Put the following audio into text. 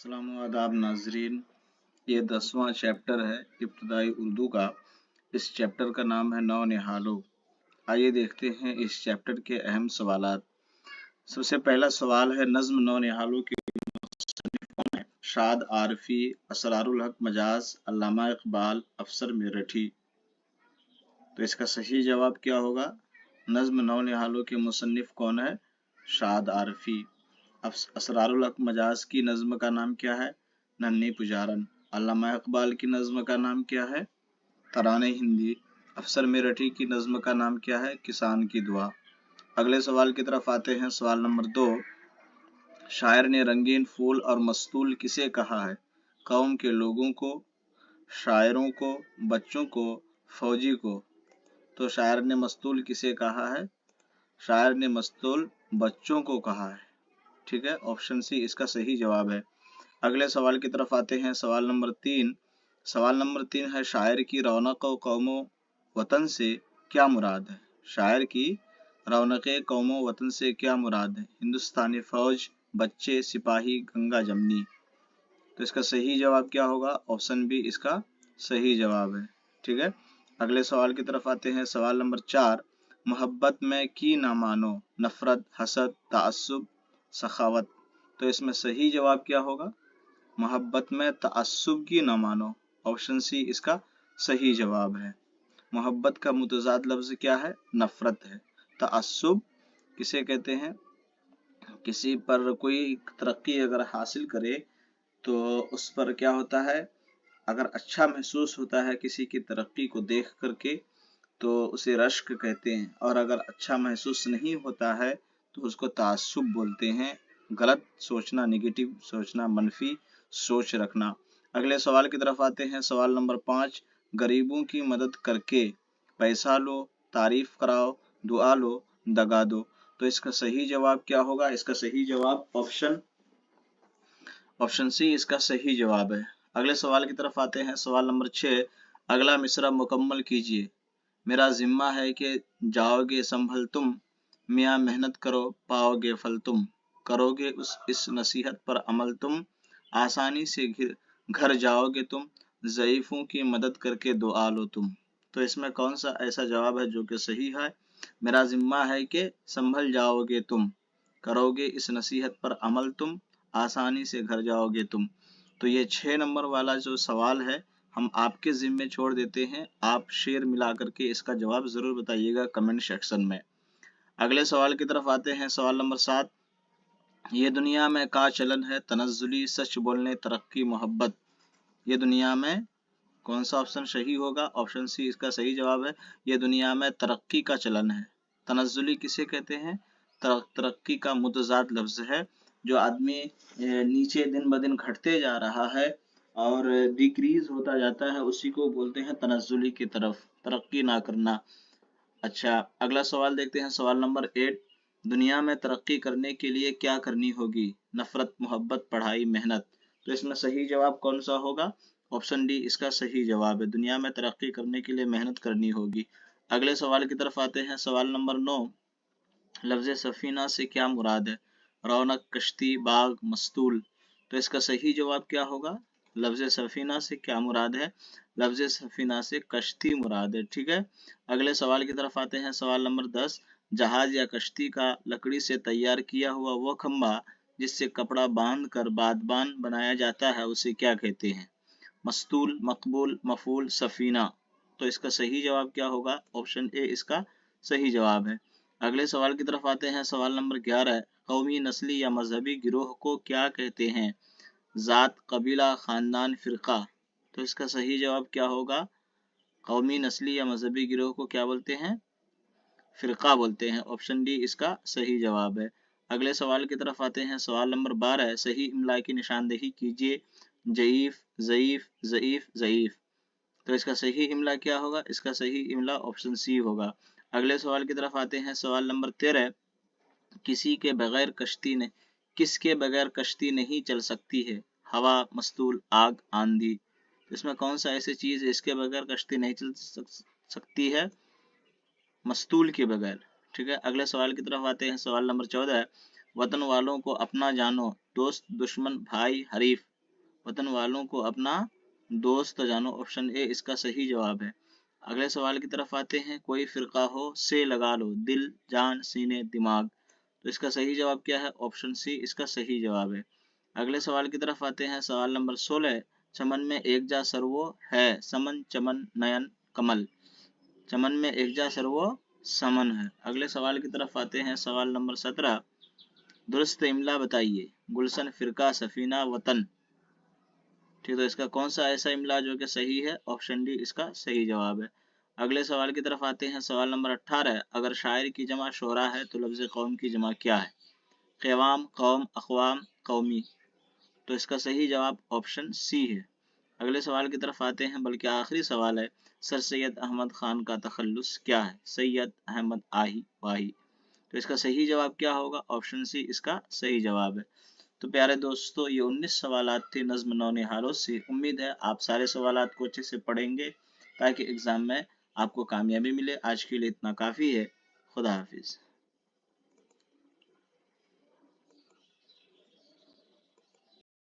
अस्सलाम आदाब नाजरीन। ये 10वां चैप्टर है इब्तदाई उर्दू का। इस चैप्टर का नाम है नौ निहालो। आइए देखते हैं इस चैप्टर के अहम सवालात। सबसे पहला सवाल है, नज्म नौ निहालो के मुसन्निफ कौन है? शाद आरफी, असरारुल हक मजाज, अल्लामा इकबाल, अफसर मेरठी। तो इसका सही जवाब क्या होगा? नज्म नौ निहालो के मुसन्निफ कौन है? शाद आरफी। असरारुल हक मजाज की नज्म का नाम क्या है? नन्ही पुजारन। अल्लामा इकबाल की नज्म का नाम क्या है? तराने हिंदी। अफसर मेरठी की नज्म का नाम क्या है? किसान की दुआ। अगले सवाल की तरफ आते हैं। सवाल नंबर 2, शायर ने रंगीन फूल और मस्तूल किसे कहा है? कौम के लोगों को, शायरों को, बच्चों को, फौजी को। तो शायर ने मस्तूल किसे कहा है? शायर ने मस्तूल बच्चों को कहा है। ठीक है, ऑप्शन सी इसका सही जवाब है। अगले सवाल की तरफ आते हैं। सवाल नंबर 3। सवाल नंबर 3 है, शायर की रौनक कौमो वतन से क्या मुराद है? शायर की रौनक कौमो वतन से क्या मुराद है? हिंदुस्तानी फौज, बच्चे, सिपाही, गंगा जमनी। तो इसका सही जवाब क्या होगा? ऑप्शन बी इसका सही जवाब है। ठीक है, अगले सवाल की तरफ आते हैं। सवाल नंबर 4, मोहब्बत में की ना मानो, नफरत, हसद, ताअस्सुब, सखावत। तो इसमें सही जवाब क्या होगा? मोहब्बत में ताअस्सुब की ना मानो। ऑप्शन सी इसका सही जवाब है। मोहब्बत का मुतजाद लफ्ज क्या है? नफरत है। ताअस्सुब किसे कहते हैं? किसी पर कोई तरक्की अगर हासिल करे तो उस पर क्या होता है, अगर अच्छा महसूस होता है किसी की तरक्की को देख करके तो उसे रश्क कहते हैं, और अगर अच्छा महसूस नहीं होता है तो उसको तासुब बोलते हैं। गलत सोचना, निगेटिव सोचना, मनफी सोच रखना। अगले सवाल की तरफ आते हैं। सवाल नंबर 5, गरीबों की मदद करके पैसा लो, तारीफ कराओ, दुआ लो, दगा दो। तो इसका सही जवाब क्या होगा? इसका सही जवाब ऑप्शन सी इसका सही जवाब है। अगले सवाल की तरफ आते हैं। सवाल नंबर 6, अगला मिसरा मुकम्मल कीजिए। मेरा जिम्मा है कि जाओगे संभल तुम, मियाँ मेहनत करो पाओगे फल तुम, करोगे इस नसीहत पर अमल तुम, आसानी से घर जाओगे तुम, ज़ईफ़ों की मदद करके दुआ लो तुम। तो इसमें कौन सा ऐसा जवाब है जो कि सही है? मेरा जिम्मा है कि संभल जाओगे तुम, करोगे इस नसीहत पर अमल तुम, आसानी से घर जाओगे तुम। तो ये 6 नंबर वाला जो सवाल है हम आपके जिम्मे छोड़ देते हैं। आप शेर मिला करके इसका जवाब जरूर बताइएगा कमेंट सेक्शन में। अगले सवाल की तरफ आते हैं। सवाल नंबर 7, ये दुनिया में का चलन है, तनज़्ज़ुली, सच बोलने, तरक्की, मोहब्बत। ये दुनिया में कौन सा ऑप्शन सही होगा? ऑप्शन सी इसका सही जवाब है। ये दुनिया में तरक्की का चलन है। तनज़्ज़ुली किसे कहते हैं? तरक्की का मुतज़ाद लफ्ज है। जो आदमी नीचे दिन ब दिन घटते जा रहा है और डिक्रीज होता जाता है, उसी को बोलते हैं तनज़्ज़ुली की तरफ, तरक्की ना करना। अच्छा, अगला सवाल देखते हैं। सवाल नंबर 8, दुनिया में तरक्की करने के लिए क्या करनी होगी? नफरत, मोहब्बत, पढ़ाई, मेहनत। तो इसमें सही जवाब कौन सा होगा? ऑप्शन डी इसका सही जवाब है। दुनिया में तरक्की करने के लिए मेहनत करनी होगी। अगले सवाल की तरफ आते हैं। सवाल नंबर 9, लफ्ज सफीना से क्या मुराद है? रौनक, कश्ती, बाग, मस्तूल। तो इसका सही जवाब क्या होगा? लफ्ज सफीना से क्या मुराद है? लफ्ज सफीना से कश्ती मुराद है। ठीक है, अगले सवाल की तरफ आते हैं। सवाल नंबर 10, जहाज या कश्ती का लकड़ी से तैयार किया हुआ वो खंबा जिससे कपड़ा बांध कर बादबान बनाया जाता है उसे क्या कहते हैं? मस्तूल, मकबूल, मफूल, सफीना। तो इसका सही जवाब क्या होगा? ऑप्शन ए इसका सही जवाब है। अगले सवाल की तरफ आते हैं। सवाल नंबर 11, कौमी, नस्ली या मजहबी गिरोह को क्या कहते हैं? जात, कबीला, खानदान, फिरका। तो इसका सही जवाब क्या होगा? कौमी, नस्ली या मजहबी गिरोह को क्या बोलते हैं? फिरका बोलते हैं। ऑप्शन डी इसका सही जवाब है। अगले सवाल की तरफ आते हैं। सवाल नंबर 12, सही इमला की निशानदेही कीजिए। जईफ, ज़ईफ, ज़ईफ, ज़ईफ। तो इसका सही इमला क्या होगा? इसका सही इमला ऑप्शन सी होगा। अगले सवाल की तरफ आते हैं। सवाल नंबर 13, किसके बगैर कश्ती नहीं चल सकती है? हवा, मस्तूल, आग, आंधी। इसमें कौन सा ऐसी चीज है इसके बगैर कश्ती नहीं चल सकती है? मस्तूल के बगैर। ठीक है, अगले सवाल की तरफ आते हैं। सवाल नंबर 14, वतन वालों को अपना जानो, दोस्त, दुश्मन, भाई, हरीफ। وطن والوں کو اپنا دوست جانو، آپشن اے اس کا صحیح جواب ہے۔ اگلے سوال کی طرف آتے ہیں، کوئی فرقہ ہو سے لگا لو، دل، جان، سینے، دماغ، تو اس کا صحیح جواب کیا ہے؟ آپشن سی اس کا صحیح جواب ہے۔ اگلے سوال کی طرف آتے ہیں، سوال نمبر 16، چمن میں ایک جا سرو ہے، سمن، چمن، نین، کمل، چمن میں ایک جا سرو سمن ہے۔ اگلے سوال کی طرف آتے ہیں، سوال نمبر 17، درست املا بتائیے، گلشن، فرقہ، سفینہ، وطن، ٹھیک، تو اس کا کون سا ایسا املا جو کہ صحیح ہے؟ آپشن ڈی اس کا صحیح جواب ہے۔ اگلے سوال کی طرف آتے ہیں، سوال نمبر 18، اگر شاعر کی جمع شعراء ہے تو لفظ قوم کی جمع کیا ہے؟ قوام، قوم، اقوام، قومی، تو اس کا صحیح جواب آپشن سی ہے۔ اگلے سوال کی طرف آتے ہیں، بلکہ آخری سوال ہے، سر سید احمد خان کا تخلص کیا ہے؟ سید احمد آہی واہی، تو اس کا صحیح جواب کیا ہوگا؟ آپشن سی اس کا صحیح جواب ہے۔ تو پیارے دوستو، یہ 19 سوالات تھے نظم نو نہالوں سے۔ امید ہے آپ سارے سوالات کو اچھے سے پڑھیں گے تاکہ ایگزام میں آپ کو کامیابی ملے۔ آج کے لیے اتنا کافی ہے۔ خدا حافظ۔